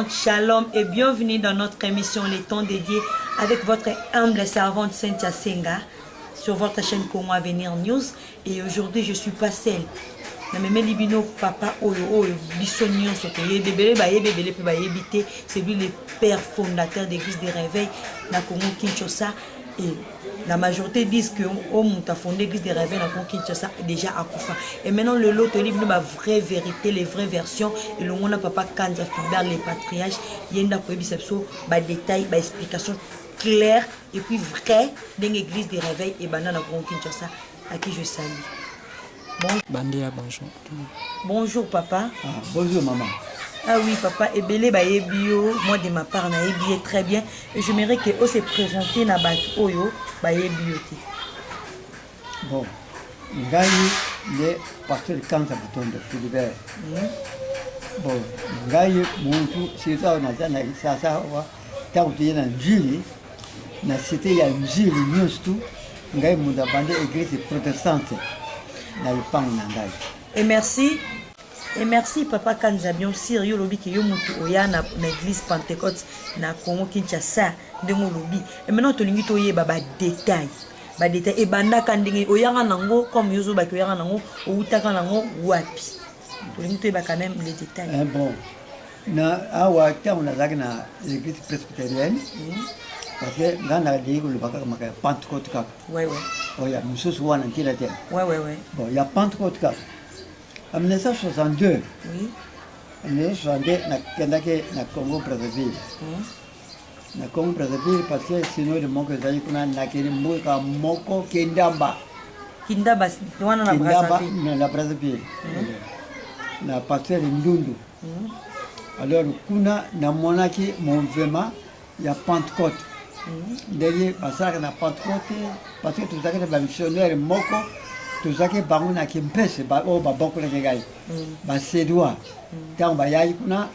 Shalom et bienvenue dans notre émission Les Temps dédiés avec votre humble servante Cynthia Senga sur votre chaîne Congo Avenir News. Et aujourd'hui je suis pas seule. C'est lui le père fondateur d'église des réveils na Congo Kinshasa. Et la majorité disent que on a fondé l'église des réveils dans Kinshasa déjà à Koufa. Et maintenant le lot livre ma vraie vérité, les vraies versions et le monde papa Kanza Filbert les patriarches, il y a une détails, des explications claires et puis vraies dans l'église des réveils et dans Congo Kinshasa à qui je salue. Bon. Bandela, bonjour. Bonjour papa. Ah, bonjour maman. Ah oui papa, et belé baye bio, moi de ma part na bien très bien et je m'aimerais que on se présenter na bat oyo baye bio. Bon, ngai le pasteur Kanza Butondo Philibert. Bon, ngai muntu sita na jana sasa wa tauti na njili na cité ya njili news tu ngai muda bande église protestante na lupango na ngai. Et merci papa Kanza bien sérieux lobi que yo mutu oya na l'église Pentecôte na Congo Kinshasa ndenge lobi. Et maintenant to lingi to yeba ba détail. Ba détail et banda kandenge oyanga nango comme yozo ba oyanga nango outaka nango wapi. To lingi to yeba quand même les détails. Bon. Na awa ta on a na l'église presbytérienne. Parce que là na l'église le baka maka Pentecôte ka. Ouais. Oh ya mususu wana kila tena. Ouais. Bon, il y a Pentecôte ka. En 1962, oui. En 1962, na Congo Brazzaville. Na Congo Brazzaville parce que sinon le monde que j'ai qu'on a nakiri muka moko Kindamba. Kindamba, wana na Brazzaville. Na la Brazzaville. Na pasteur Ndundu. Alors kuna na monaki mouvement ya Pentecôte. Derrière passer na Pentecôte parce que tout ça que les missionnaires moko tout ça que bango na kimpese ba o ba boko na ngai ba sedwa tant ba yayi kuna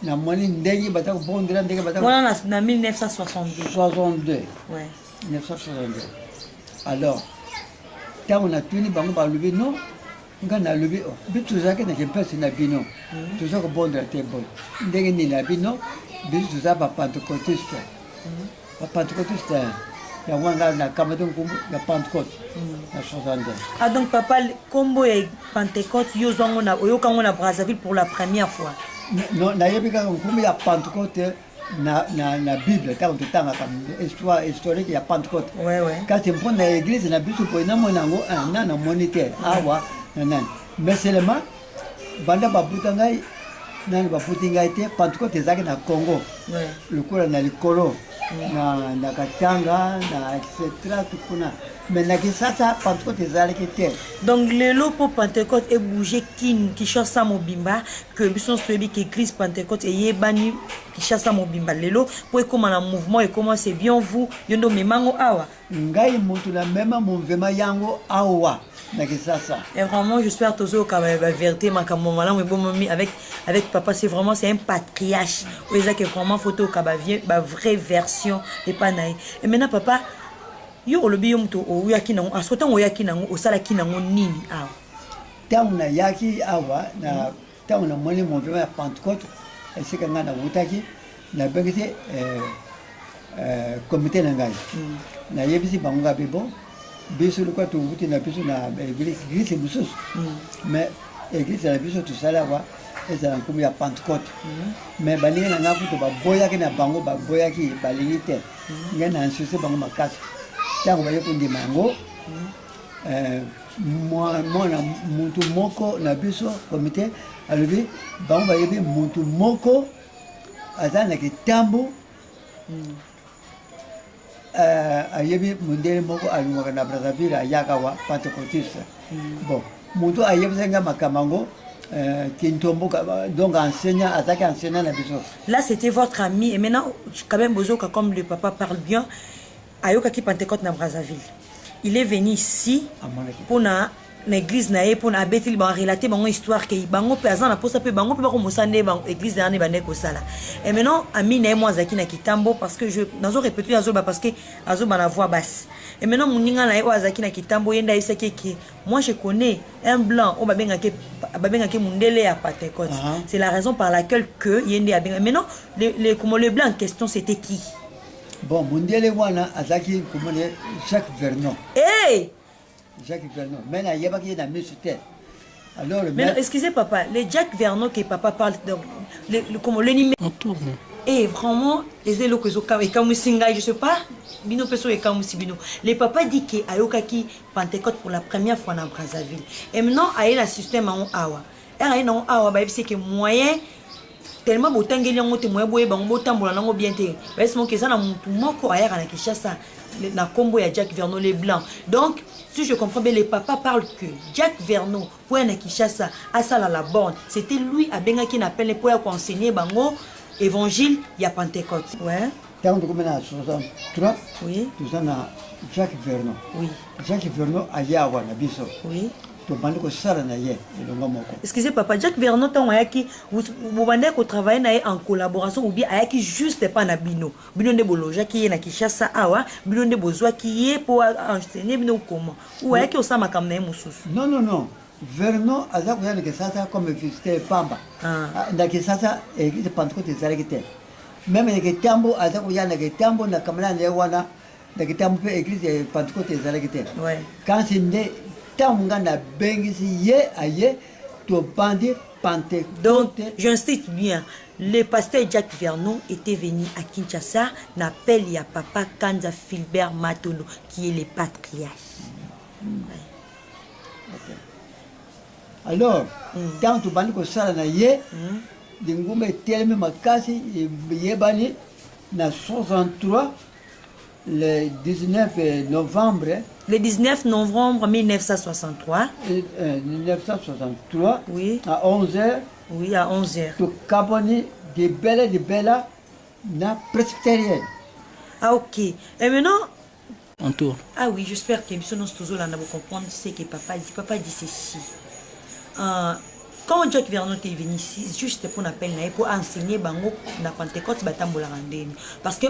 na moni ndenge ba ta bondira ndenge ba ta voilà na 1962 62 ouais 1962 alors tant on a tuni bango ba lubi non ngana lubi o bi tout ça que na kimpese na bino tout ça que bondira te bon ndenge ni na bino bi tout ça ba pentecôtiste ba pentecôtiste ya wanga na kamadon kumbu ya Pentecôte na 62. Ah donc papa combo et Pentecôte yo zongo na oyokango na Brazzaville pour la première fois. Non na yebika kumbu ya Pentecôte na Bible ta utanga comme histoire historique ya Pentecôte. Ouais. Quand tu prends na église na biso po na monango na moniteur awa nan mais seulement banda babuta ngai nani baputi ngai te Pentecôte ezaki na Congo. Ouais. Le cours na likolo na Katanga na etc tukuna mais na Kinshasa Pentecôte ezalaki te. Donc le lot pour Pentecôte est bougé Kinshasa mobimba que bison soyebi que église Pentecôte et yebani Kinshasa mobimba lelo pour comment un mouvement et comment c'est bien vous yondo memango awa ngai muntu na mema mouvement yango awa na Kinshasa. Et vraiment j'espère toujours que la vérité ma maman avec papa c'est un patriarche ou ça que vraiment photo ka vraie version et pas naï. Et maintenant papa yo olobi yo mto o yaki nango asota ngo yaki nango osala kinango nini awa Tant na yaki awa na tant na moni mouvement ya Pentecôte et c'est quand na wutaki na bengete comité na ngai na yebisi bango bibo biso le quoi to wuti na biso na église mususu mais église na biso tout ça là wa ezala nkumu ya Pentecôte mais balingi na ngaku to baboyaki na bango baboyaki balingi te ngai na insiste bango makasi tango baye kundima yango mwana muntu moko na biso comité alobi bango bayebi muntu moko aza na kitambo ayebi mundele moko alungaka na Brazzaville ayaka wa pentecôtiste bon muntu ayebisanga makambo donc enseignant attaque enseignant na biso. Là c'était votre ami et maintenant quand même Bozoka comme le papa parle bien Ayoka qui Pentecôte na Brazzaville. Il est venu ici pour na église na ye pour na abeteli ba relater bango histoire ke bango pe azana posa pe bango pe ba ko mosande ba église na ne bande ko sala. Et maintenant ami na moi zaki na kitambo parce que je nazo répéter nazo ba parce que azo ba na voix basse. Et maintenant moninga na ye azaki na kitambo yenda isaki ke moi je connais un blanc o ba benga ke mundele ya Pentecôte. C'est la raison par laquelle que yende a benga. Maintenant comment le blanc en question c'était qui? Bon, mundele wana azaki comme Jacques Vernon. Hey! Jacques Vernon. Maintenant, il y a qui dans le alors le mais excusez papa, le Jacques Vernon que papa parle comment le numéro on tourne. Et vraiment les élo que zoka et comme singa je sais pas bino peso et comme bino. Le papa dit que ayoka ki Pentecôte pour la première fois dans Brazzaville. Et maintenant a la système en awa. Et en awa ba c'est que moyen tellement botangeli ngo te moye boye bango botambola nango bien te. Parce que ça na mutu moko aya na Kinshasa na combo ya Jacques Vernon les blancs. Donc si je comprends bien, les papas parlent que Jacques Vernon, pour un Kinshasa, à Sala la borne, c'était lui à Benga qui n'appelle pour enseigner Bango, évangile, il y a Pentecôte. Ouais. Quand on a 63, oui. Tout ça, Jacques Vernon. Oui. Jacques Vernon a Yawa, na biso. Oui. Excusez papa, Jacques Vernon, vous bandez qu'on travaille en collaboration ou bien avec juste pas na bino. Bino de bolo, Jacques qui est na Kinshasa awa, bino de bozoa qui est pour enseigner bino comment. Ou avec au sama comme na mususu. Non non non. Vernon azak yana ke sasa comme visiter Pamba. Na ke sasa église Pentecôte ezalekite. Même ke tambo azak yana ke tambo na kamala ne wana na ke tambo église Pentecôte ezalekite. Ouais. Quand c'est donc, j'insiste bien, le pasteur Jacques Vernon était venu à Kinshasa, n'appelle il y a papa Kanza Philbert Matondo, qui est le patriarche. Alors, quand tu bandes ça na ye, dingume tellement makasi yebani na 63 le 19 novembre. Le 19 novembre 1963. 1963. Oui. À 11h. Oui, à 11h. Tu caboni de Bella na presbytérienne. Ah ok. Et maintenant. On tourne. Ah oui, j'espère que nous tous là vous comprendre ce que papa dit. Papa dit ceci. Quand Jacques Vernon est venu ici, juste pour pour enseigner bango na Pentecôte batambola randeni. Parce que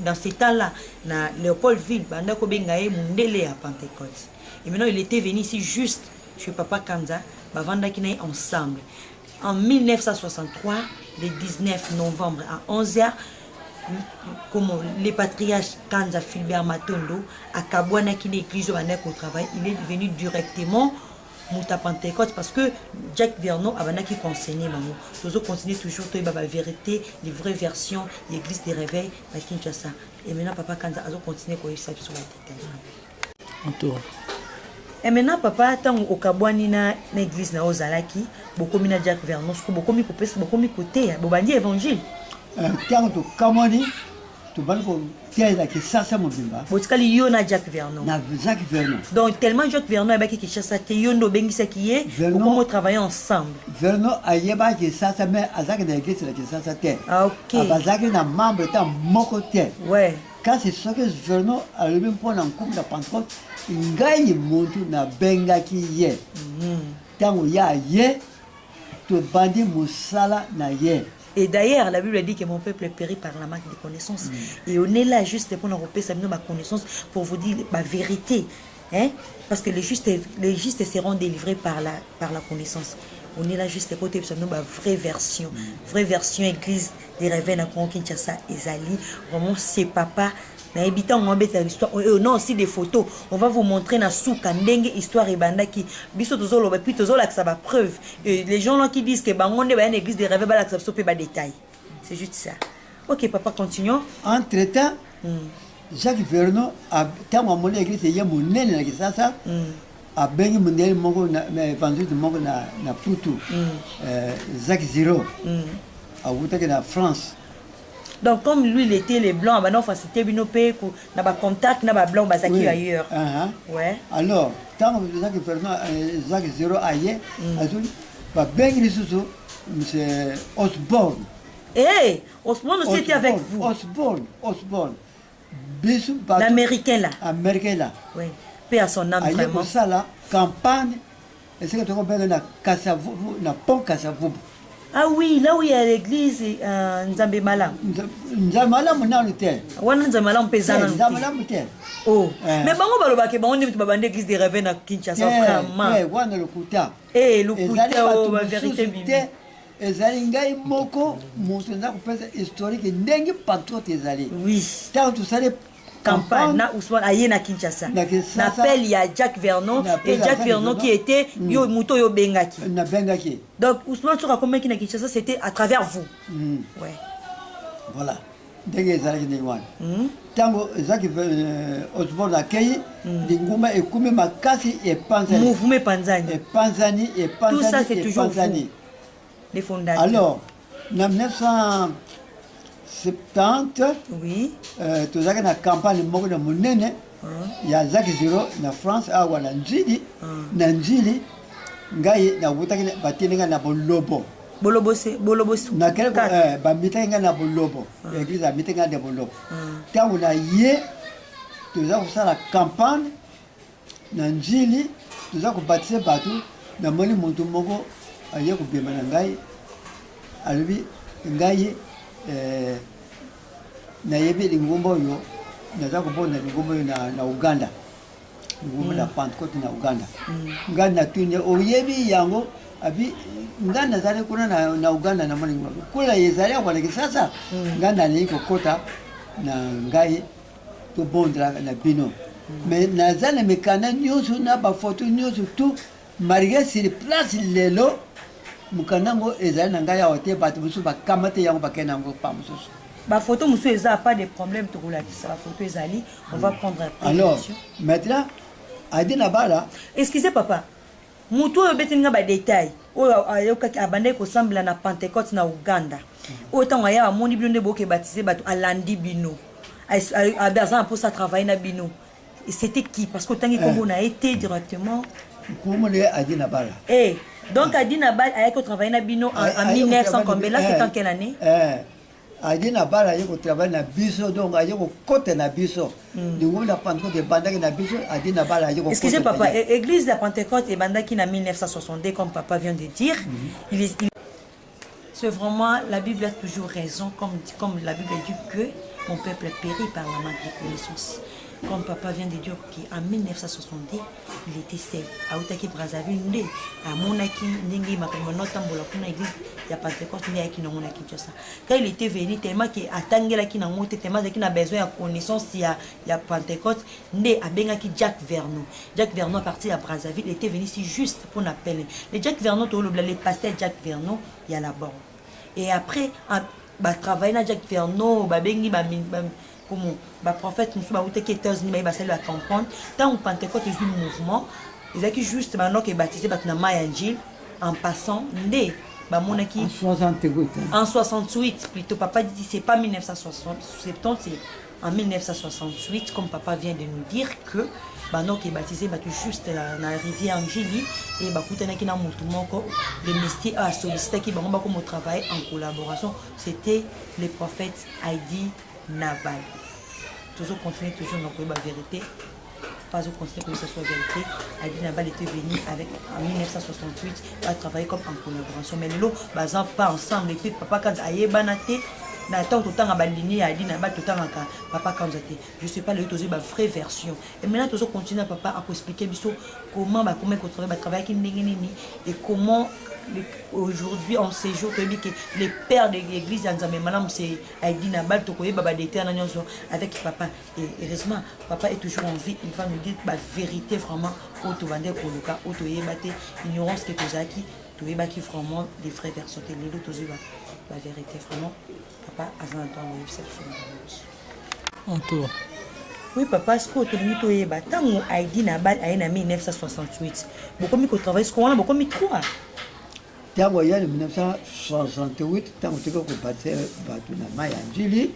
dans ce temps-là, na Léopoldville, banda ko bengaye mundele à Pentecôte. Et maintenant il était venu ici juste chez papa Kanza, bavanda qui naï ensemble. En 1963, le 19 novembre à 11h, comme le patriarche Kanza Philbert Matondo à Kabwana qui est l'église au travail, il est venu directement Mouta Pentecôte parce que Jacques Vernon a qui conseillé maman. Nous continuer toujours la vérité, les vraies versions, l'église des réveils, la Kinshasa. Et maintenant papa Kanza a continué à sur la détail. On tourne. Et maintenant papa tant au Kabwani na l'église na Ozalaki, beaucoup mina Jacques Vernon, beaucoup mi popes, beaucoup mi côté, bobandi évangile. Tant au Kamani, tu vas le tiens qui ça mon bimba. Botkali yo na Jacques Vernon. Na Jacques Vernon. Donc tellement Jacques Vernon a qui Kinshasa te yondo bengisa qui est, comment travailler ensemble. Vernon a yeba qui ça mais azak na l'église la qui ça te. Ah OK. Azak na membre ta moko te. Ouais. Quand c'est ça que Vernon a le même point en coupe de Pentecôte, il gagne montu na benga qui yé. Tant où ya yé, tu bandi musala na yé. Et d'ailleurs, la Bible dit que mon peuple périt par la manque de connaissances. Et on est là juste pour nous repérer ma connaissance, pour vous dire ma vérité. Hein? Parce que les justes seront délivrés par la connaissance. On est là juste pour te dire ma vraie version. Vraie version église des réveils à Kinshasa et Zali. Vraiment, c'est papa. On a aussi des photos. On va vous montrer na souka ndenge histoire et banda qui biso tozolo ba puis tozola que ça va preuve. Et les gens là qui disent que bangonde ba une église de rêve ba la ça pas détail. C'est juste ça. OK papa continuons. Entre-temps, Jacques Vernon a tant mon église il y a mon nene qui ça a bengi monel mongo na évangile de mongo na Putu. Jacques Zero. A wuta que na France. Donc comme lui il était les blancs, bah non facilité binopé pour n'a pas contact n'a pas blanc basaki ailleurs. Ouais. Alors, tant que Jacques Vernon Jacques Zero ailleurs, azul va bengi les sous monsieur Osborne. Eh, Osborne aussi était avec vous. Osborne. L'américain là. Américain là. Oui. Paix à son âme vraiment. Ça là, campagne est-ce que tu comprends na Kasavubu na pont Kasavubu? Ah oui, là où il y a l'église Nzambe Malam. Nzambe Malam na l'hôtel. Wana Nzambe Malam pesana. Nzambe Malam hôtel. Oh. Mais bango baloba ke bango ndimtu babande église de Réveil na Kinshasa vraiment. Wana lokuta. Lokuta o ba vérité bibi. Ezali ngai moko mutu nza kopesa historique ndenge patriote ezali. Oui. Tant tout ça campagne na Ousmane aye na Kinshasa. N'appelle il y a Jacques Vernon et Jacques Vernon qui était yo muto yo bengaki. Na bengaki. Donc Ousmane Soura comme qui na Kinshasa c'était à travers vous. Ouais. Voilà. Ndenge ezali ni wana. Tango Jacques Ousmane akei linguma ekumi makasi et panzani. Mouvement panzani. Et panzani et panzani. Tout ça c'est toujours vous. Les fondateurs. Alors, en 1970, oui. Tu as une campagne de monnaie. Il y a Jacques Zero en France, à Wananjili, Nanjili, Ngaye, na Wutaki, Batinga, na Bolobo. Bolobo, c'est Bolobo. Na quel Bamitinga, na Bolobo. L'église a Mitinga de Bolobo. Quand on a yé, tu as fait la campagne, Nanjili, tu as bâti partout, na Moni Montumogo. Aye ko bema ngai albi ngai na yebi lingombo yo na za ko bona lingombo na Uganda lingombo la Pentecôte na Uganda ngana tunye o yebi yango abi ngana zale kuna na Uganda na mlingo kula yezali kwa kisasa ngana ni ko kota na ngai to bondra na bino mais na zale mekana nyoso na ba photo nyoso tout marié sur place lelo mukanango ezali na ngai awa te bato mosusu bakamate yango bakende yango pa mosusu bafoto mosusu eza pas de problème tokolakisa bafoto ezali on va prendre alors maintenant adi na bala excusez papa mutu oyo obetelinga badetail oyo ayokaki abandaki kosambela na Pentecôte na Uganda oyo ntango aya amoni bino nde boke baptise bato alandi bino aza mposa travailler na bino c'était qui parce que otangi kombo na été directement kombo na adi na bala donc Adina Bal a travaillé na bino en 1900 combien là c'est en quelle année Adina Bal a travaillé na biso donc a côté na biso du moment la Pentecôte de bandaki na biso Adina Bal a excusez papa église de la Pentecôte et bandaki na 1962 comme papa vient de dire c'est vraiment la Bible a toujours raison comme la Bible dit que mon peuple périt par la manque de connaissance. Comme papa vient de dire qu'en 1962, il était seul. À Outaki Brazzaville, à Monaki, Nengi, Makamonota, Bolakuna, église, il y a Pentecôte, il y a qui n'a pas Kinshasa. Quand il était venu, tellement qu'il a tangé qui n'a monté, tellement qu'il a besoin de connaissance, il y a Pentecôte, né à Bengaki Jacques Vernon. Jacques Vernon, parti à Brazzaville, il était venu ici juste pour l'appeler. Les Jacques Vernon, les pasteurs Jacques Vernon, il y a là-bas. Et après, travailler dans Jacques Vernon, Bengi, comme le prophète Moussou Baouté qui était aux États-Unis, il a comprendre. Tant que Pentecôte est un mouvement, ils ont juste maintenant qui est baptisé par Mayanjil en passant né. En 68. En 68, plutôt. Papa dit c'est pas 1970, c'est en 1968, comme papa vient de nous dire que Bano qui est baptisé juste dans la rivière Angélie et Bakoutana Moutoumoko, le mestier a sollicité qui va travailler en collaboration. C'était le prophète Heidi Nabal. Toujours continuer toujours dans la vérité. Pas au continuer que ce soit vérité. Heidi Nabal était venu avec en 1968 à travailler comme en collaboration. Mais nous, pas ensemble. Et puis papa quand Aye Banate. Je ne sais pas le vraie version. Et maintenant, tu continues papa à expliquer comment travailler et comment aujourd'hui on séjour que les pères de l'église c'est Heidi Nabal avec papa. Et heureusement, papa est toujours en vie. Il va nous dire la vérité vraiment. Ignorance que tu as acquis. Tu es vraiment des vraies versions. La vérité vraiment. Papa, on tourne. Oui, papa, ce que tu as dit, tant que Heidi Nabal a en 1968, beaucoup de travail, ce qu'on a beaucoup de trois. Tant que 1968, tant que tu as passé Batuna Mayanjili,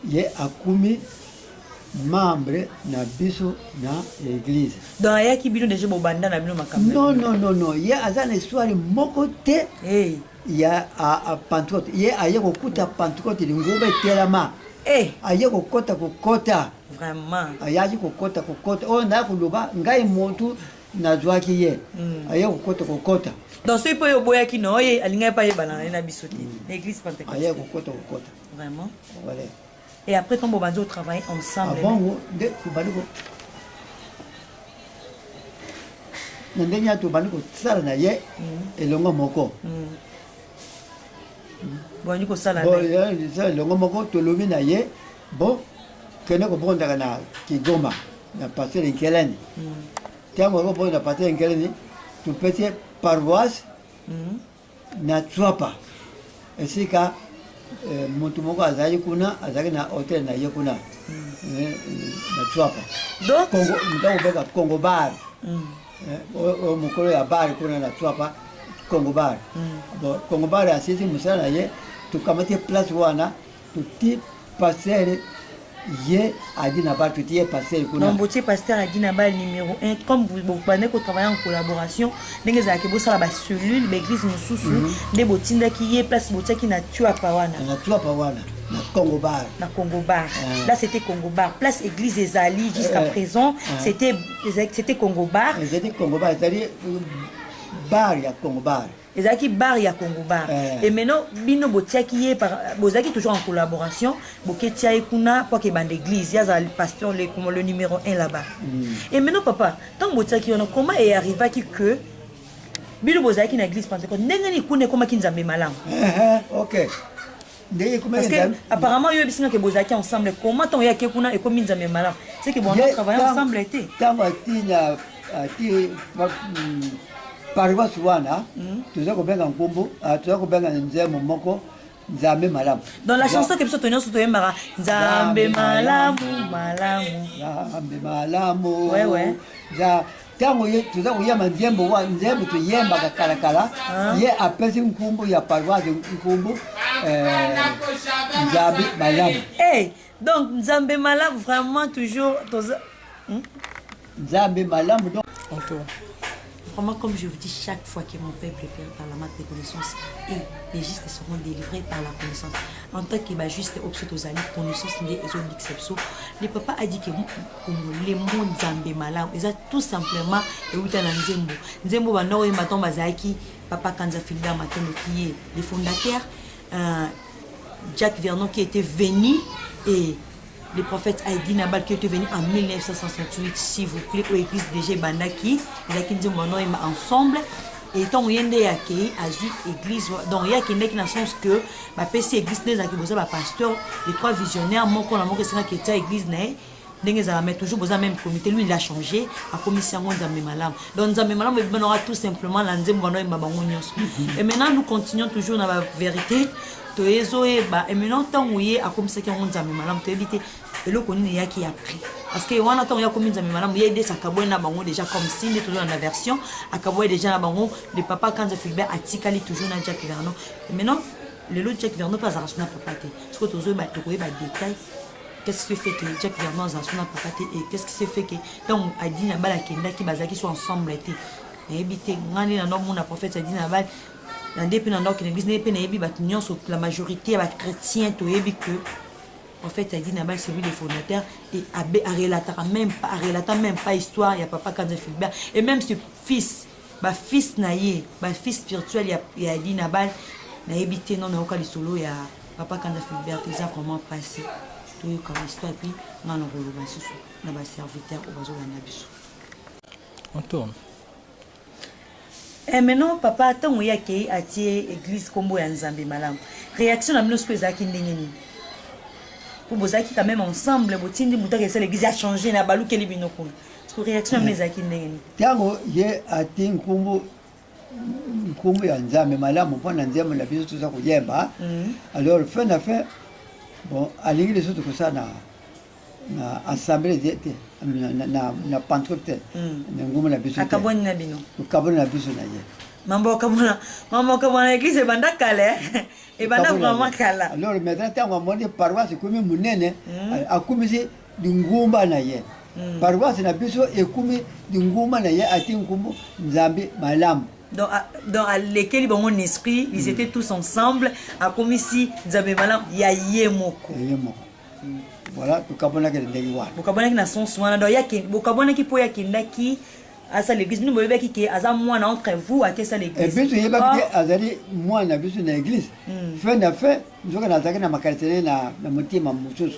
il y a accumulé membre na biso na l'église. Donc il y a qui bino déjà bobanda na bino makambo. Non, il y a azana histoire moko te. Il y a à Pentecôte, il y a ailleurs au côté Pentecôte, il y a tellement. Ailleurs au côté. Vraiment. Ailleurs au côté. On a kuloba ngai montu nazwaki ye aye kokota donc soki mpo oyo boyaki na oye alingai mpa yebana na ye na biso te l'église pentecôte aye kokota vraiment voilà. et après tombo banzi otravaille ensemble avant nde tobandi na ndenge ya tobandi kosala na ye elongo moko bondi kosala elongo moko tolobi na ye bon kende kobondaka na Kigoma na paster Nkeleni ntango akobonda na paster Nkeleni topesi paroisse na Tswapa esika motu moko azalaki kuna azalaki na hotel na ye kuna na Tswapa donc ntango obeka Congo Bar mokolo ya bar kuna na Tswapa Congo Bar Congo Bar asisi mosala na ye tokamati place wana toti paster ye Adina Bal tuti ye pasteur kuna non botier pasteur Adina Bal numéro 1 comme vous bandez ko travailler en collaboration ndenge za ke bosala ba cellule ba église mususu nde botinda ki ye place botia ki na Tswapa wana na Congo Bar là c'était Congo Bar place église Ezali jusqu'à présent c'était Congo Bar c'est-à-dire bar ya Congo Bar ezaki bar ya Congo Bar et maintenant bino botiaki ye par bozaki toujours en collaboration boketia ekuna pour que bande église ya za pasteur le numéro 1 là-bas et maintenant papa tant botiaki on comment est arrivé que bino bozaki na église pentecôte ndenge ni kune koma kinzambe malamu OK parce que apparemment yo bisinga que bozaki ensemble comment ton ya kuna et comme nzambe malamu c'est que bon on travaille ensemble été tama tina ati paroisse wana tuza kobenga nkumbu tuza kobenga nzembo moko nzambe malamu dans la chanson que biso tonyo soto yembara nzambe malamu ouais za tango ye tuza kuyamba nzembo wa nzembo tuyemba kala ye apesi nkumbu ya paroisse nkumbu nzambe malamu donc nzambe malamu vraiment toujours nzambe malamu donc vraiment, comme je vous dis chaque fois que mon peuple est par la main de connaissance et les justes seront délivrés par la connaissance. En tant que juste aux années, connaissance n'est pas le papa a dit que les mots Nzambe malam, ils ont tout simplement et où t'as Nzembo. Nzembo va non et maton bazaki, papa Kanza Filda matin qui est le fondateur, Jacques Vernon qui était venu et le prophète Adina Bal qui était venu en 1968, s'il vous plaît, au église DG Bandaki, il a dit ensemble. Et tant qu'il y a des églises, donc il y a qui dans le sens que ma PC église n'est pas pasteur, les trois visionnaires, mon qu'on a mon qui était église n'est. Mais toujours besoin même comité, lui il a changé, a commission Nzambe malam. Donc Nzambe malam on aura tout simplement l'anzembo no et maintenant nous continuons toujours dans la vérité. Et maintenant tant où il y a comme ça qui a Nzambe malam te éviter et le connaît ya qui a pris parce que on attend ya comme Nzambe malam il y a des sakabo na bango déjà comme signe toujours dans la version akabo déjà na bango le papa Kanza Filbert a tikali toujours na Jacques Vernon et maintenant le lot Jacques Vernon pas à na papa te ce que toujours ba to ba détail. Qu'est-ce qui fait que Jacques Vernon a son appareil et qu'est-ce qui fait que donc Adina Bal qui bazaki sont ensemble été et habité ngani na nom na prophète Adina Bal dans des pays dans l'église n'est pas nébi batunion sur la majorité va chrétien to ebi que prophète Adina Bal c'est lui le fondateur et a relatant même pas histoire il y a papa Kanza Filbert et même ce fils naïe fils spirituel il y a Adina Bal na habité non na okali solo ya papa Kanza Filbert ça vraiment passé comme histoire puis dans le rôle dans le serviteur au bateau on tourne et maintenant papa tant où il y a qui a église combo ya Nzambe malam réaction à nous que qui ndengeni pour bozaki quand même ensemble botindi mutaka c'est l'église a changé na balu keli binoko parce que réaction à nous qui ndengeni tango ye atin combo ya Nzambe malam pour na Nzambe la biso tout ça ko yemba alors fin d'affaire. Bon, à l'église, tout ça, na assemblée na Pentecôte, na ngoma na biso. Akaboni na bino. Akaboni na biso na ye. Mambo kamona église e banda kala. E banda vraiment kala. Alors maintenant tant on monte paroisse comme munene, akumisi dingumba na ye. Paroisse na biso e kumi dingumba na ye ati nkumbu Nzambe malamu. Donc à lesquels ils ont un esprit, ils étaient tous ensemble, à comme ici, Nzambe malam, il y a yemoko. Voilà, tout cabona que les Bokabona qui na son soin, donc il y a qui, Bokabona qui peut y a qui à ça l'église nous bébé qui aza moi entre vous à ça l'église. Et puis tu y vas que azali moi na biso na église. Fait na fait nous on a attaqué na makarité na motima mususu.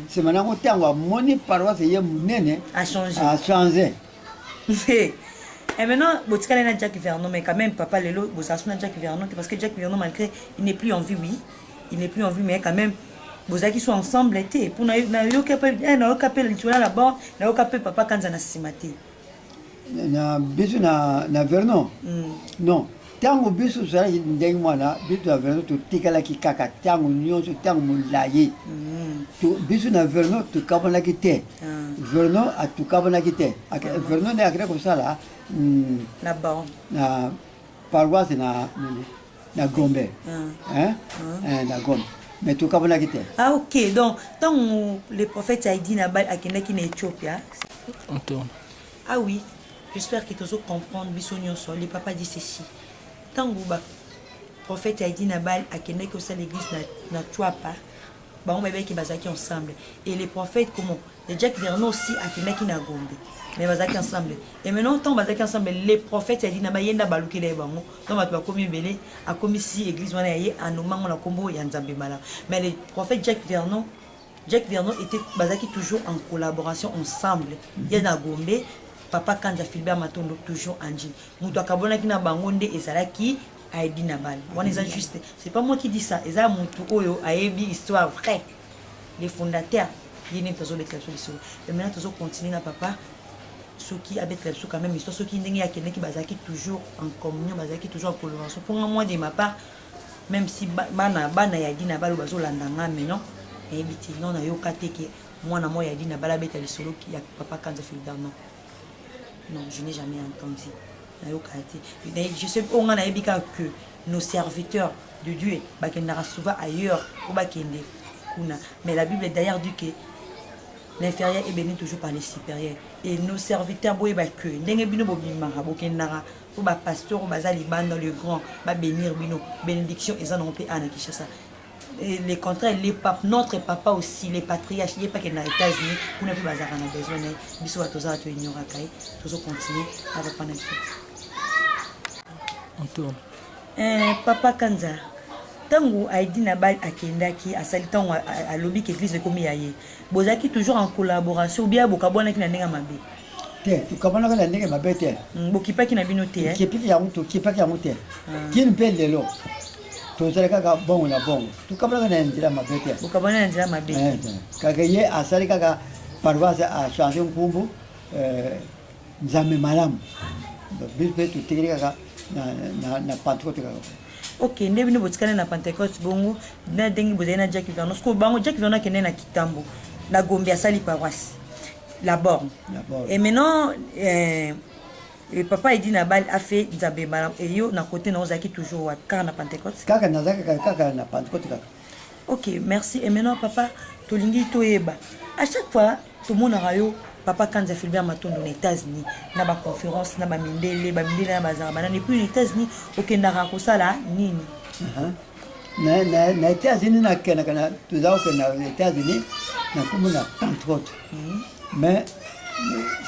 C'est maintenant on tango moni paroisse ye munene a changé. A changé. Et maintenant, Botikale na Jack Vernon, mais quand même, papa Lelo, Bosassou Jack Vernon, parce que Jack Vernon, malgré, il n'est plus en vie, oui. Il n'est plus en vie, mais quand même, Bozaki qui sont ensemble, été. Pour nous, capé là-bas, na capé papa Kanzana Simati. Na bisu na Vernon. Non. Tango bisu sara ndenge mwana, bisu na Vernon to tikala ki kaka, tango nyonso tango mulayi. To bisu na Vernon to kabona ki te. Vernon a to kabona ki te. Vernon ne akre ko sala. Là-bas. Na paroisse na Gombe. Hein? Na Gombe. Mais tout comme la guitare. Ah ok, donc tant le prophète a dit Nabal à Kenya qui est Éthiopie. On tourne. Ah oui, j'espère que tu vas comprendre. Bisognon sur le papa dit ceci. Tant que le prophète a dit Nabal à Kenya que ça l'église n'a pas. Bah on va bien qu'ils basent ensemble. Et les prophètes comment? Les Jack Vernon aussi à Kenya qui n'a Gombe. Mais bazaki ensemble. Et maintenant, tant bazaki ensemble, les prophètes a dit na bayenda baluki les bango. Donc tu vas commis belé, a commis si église wana yé en nommant on a combo ya nzambe mala. Mais les prophètes Jack Vernon était bazaki toujours en collaboration ensemble. Il y a na Gombe, papa Kanza Philbert Matondo toujours anji. Muto akabona ki na bango nde ezalaki a dit na bal. On est juste. C'est pas moi qui dis ça. Eza muto oyo a ebi histoire vraie. Les fondateurs, il y a une tazo de calcio. Et maintenant tazo continue na papa. Ceux qui habitent là quand même histoire ceux qui n'ont pas qui bazaki toujours en communion bazaki toujours en collaboration pour moi de ma part même si bana ya dit na balo bazo landanga mais non et biti non na yokate que moi na moi ya dit na bala beta le solo qui a papa Kanza Philbert non je n'ai jamais entendu na yokate je sais on a ebika que nos serviteurs de Dieu bakendara souvent ailleurs pour bakende kuna mais la Bible d'ailleurs dit que l'inférieur est béni toujours par les supérieurs. Et nos serviteurs, boy que n'engé bino bobimara bokenara pour ba pasteur ou bazali ban dans le grand ba bénir bino bénédiction et ça non peut ana Kinshasa. Et les contraires les papes notre papa aussi les patriarches il pas que dans les États-Unis pour ne plus bazar on a besoin de biso atoza to ignora kai toujours continuer à reprendre On tourne. Papa Kanza tango aidi na bal akendaki asali tango a lobby que église comme yaye bozaki toujours en collaboration ou bien bokabona ki na ndenge mabe te tukabona ka ndenge mabe te bokipaki na bino te kipaki ya mtu kipaki ya mtu kin pele lo to sala ka bon na bon tukabona ka ndira mabe te bokabona na ndira mabe kaka ye asali ka paroisse a changer nkumbu nzambe malamu bipe tu tigiri ka na Pentecôte ka. Ok, nous avons dit na Pentecôte bongo, na dengi bozena Jack Vernon. Parce que bango Jack Vernon kene na Kitambo, na Gombe asali paroisse, la borne. Et maintenant, le papa il dit na bal a fait nzambe malam et yo na côté na ozaki toujours car na Pentecôte. Kaka na Pentecôte kaka. Ok, merci. Et maintenant papa tolingi toyeba. À chaque fois tout le monde a yo papa Kanza Philbert Matondo aux États-Unis na ba conférence na ba mindele na bazar bana ne plus aux États-Unis okendaka kosala nini na États-Unis na kana tu zao que na États-Unis na kumuna Pentecôte mais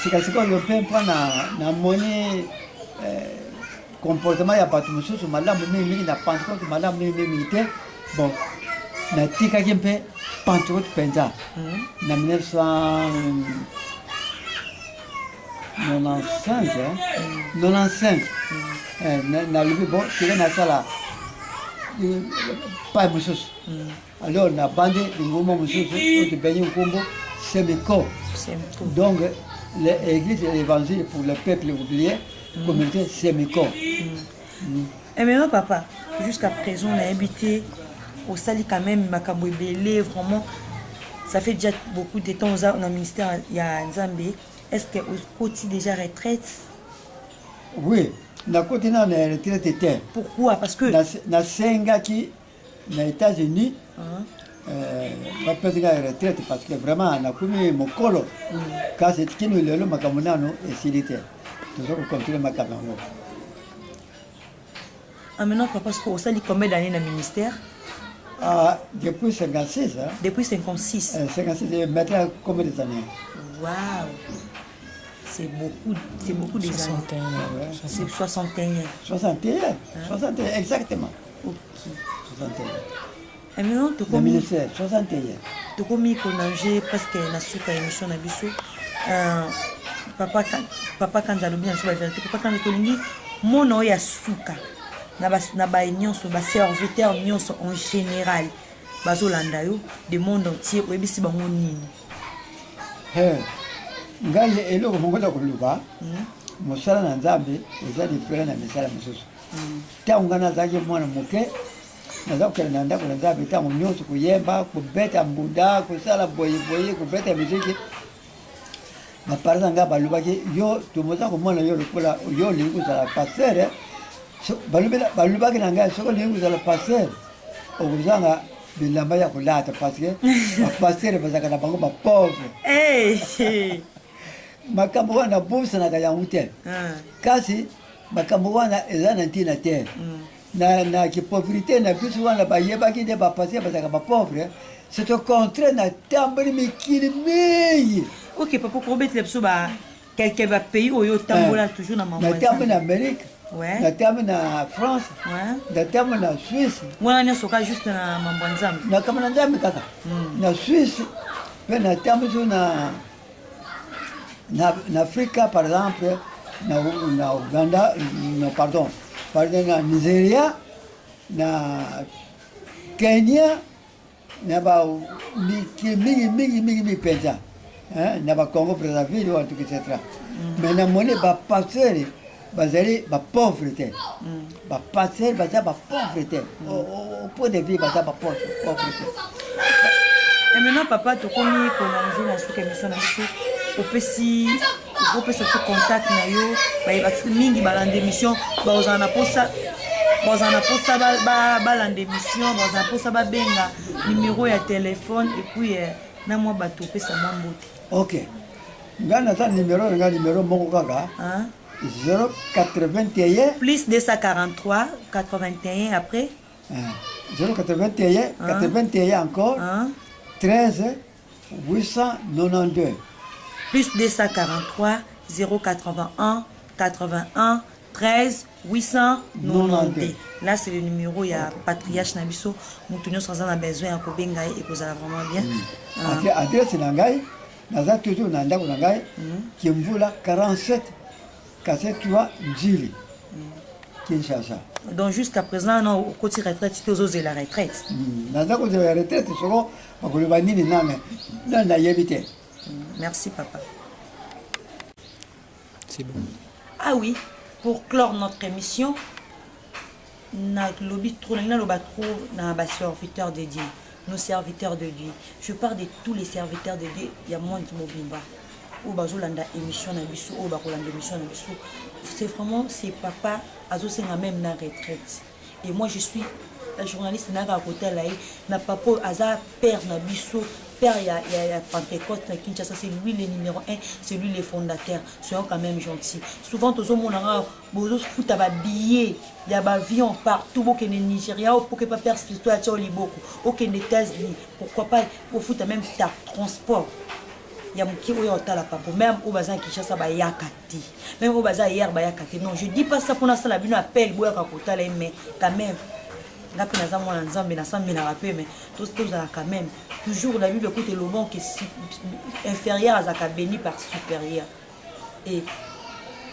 c'est que on peut prendre na monnaie comportement ya batu mususu malamu mingi na Pentecôte malamu mingi te bon na tika kimpe Pentecôte penza na 95 na libi bon tire na sala pas mususu alors na bande ngoma mususu au benyi nkombo semiko donc l'église et l'évangile pour le peuple oublié communauté semiko. Et maintenant papa jusqu'à présent on a habité au sali quand même makambo belé vraiment ça fait déjà beaucoup de temps on a ministère il y a Nzambe. Est-ce que au côté déjà retraite? Oui, na côté na retraite. Pourquoi? Parce que na senga qui na États-Unis pas peut-être retraite parce que vraiment na kumi mokolo quand c'est qui nous le makamona no et silité. Toujours continuer makamona. Ah maintenant parce que au sali combien d'années dans le ministère? Depuis 56 hein. Depuis 56. 56 maintenant combien d'années? Waouh. c'est beaucoup des années. 61, C'est 61. 61, exactement. Ok. 61. Et maintenant, tu comme 2016, 61. tu comme qu'on parce que la suka émission na biso papa quand alobi na la vérité papa quand tolingi mono ya suka na ba nyonso ba serviteur nyonso en général bazolanda yo de monde entier oyebisi bango nini ngai eloko mongola koluka mosala na nzambe eza diferent na misala mosusu ntango ngai nazalaki mwana moke naza kokende na ndako na nzambe ntango nyonso koyemba kobeta mbunda kosala boyeboye kobeta miziki baparent na ngai balobaki yo tomoza komona yo lokola yo olingi kozala paster balobaki na ngai soki olingi kozala paster okozanga bilamba ya kolata parce que bapaster bazalaka na bango bapauvre makambo wana bosanaka yango te kasi makambo wana eza na ntina te na kipauvreté na biso wana bayebaki nde bapaster bazalaka bapauvre c'est au contraire na tamboli mikili mingi. Ok, papa, pour mettre les psaumes, quelqu'un va payer ou yo tambola toujours dans ma voiture. Na tambola en Amérique. Ouais. Na tambola en France. Ouais. Na tambola en Suisse. Moi, on est sur juste dans ma bonne na kama na nzambe kaka. Na Suisse, mais na tambola na Afrique par exemple, na Uganda, pardon, na Nigeria, na Kenya, na ba mingi pensa. Na ba Congo Brazzaville ou tout etc. Mais na monnaie ba passer bazali ba pauvreté. Ba passer bazali ba pauvreté. Au point de vue bazali ba pauvreté. Et maintenant papa to komi ko na jour na suka émission na biso opesi opesa ko contact na yo ba ibati mingi ba lande émission ba ozana posa ba lande émission ba ozana posa ba benga numéro ya téléphone et puis na moi bato opesa moi mbote. Ok. Ngana ta numéro moko kaka. 081 plus 243 81 après 081 81 encore 13 892 plus 243 081 81 13 892. Là c'est le numéro il y a patriarche Nabiso nous tenons sans en besoin à Kobenga et que ça va vraiment bien. Adresse nangai naza toujours na ndako nangai Kimvula 47 3 Njili Kinshasa. Donc jusqu'à présent non au côté retraite c'était aux la retraite. Naza ko la retraite soko bakoloba nini na yebite. Merci papa. C'est bon. Ah oui, pour clore notre émission, na lobby trop na ba serviteur de Dieu. Nos serviteurs de Dieu. Je parle de tous les serviteurs de Dieu. Il y a moins de mobimba. Ou bazolanda émission na biso, ou bakolanda émission na biso. C'est vraiment c'est papa azo senga même na retraite. Et moi je suis la journaliste na à côté là na papa aza père na biso. Père il y a Pentecôte na Kinshasa, c'est lui le numéro 1, c'est lui le fondateur. Soyons quand même gentils. Souvent tous on a bozo fout à billet, il y a avion partout au Nigeria pour que pas perdre situation au Liboko, au États-Unis. Pourquoi pas au foot même ta transport. Il y a qui au la papa même au bazan Kinshasa ba yakati. Même au bazan hier ba yakati. Non, je dis pas ça pour l'instant la bino appelle boya kakota là mais quand même là pour nous avons ensemble na ensemble na rappel mais tous quand même toujours la Bible côté le bon qui est inférieur à Zaka béni par supérieur et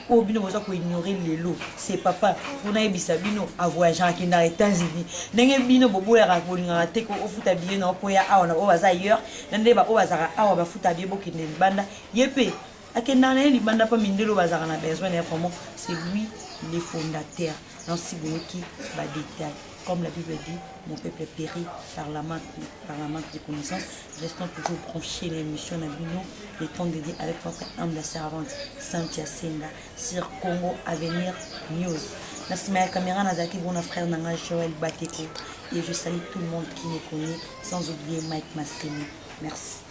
au bino vous avez ignorer les lots c'est papa pour na ebisa bino a voyager à aux États-Unis ndenge bino bobo ya rakolinga te ko ofuta bien na ko ya awa na o baza ailleurs ndenge ba o bazaka awa ba futa bien bokende banda yepe akenda na libanda pa mindelo bazaka na besoin na comment c'est lui le fondateur dans si bon qui va détail. Comme la Bible dit, mon peuple périt par la manque de connaissances. Restons toujours branchés l'émission Nabino, le temps de dire avec votre âme la servante, Santia Senda, sur Congo Avenir News. Merci ma caméra, Nazaki, mon frère Nanga Joël Bateko. Et je salue tout le monde qui me connaît, sans oublier Mike Massini. Merci.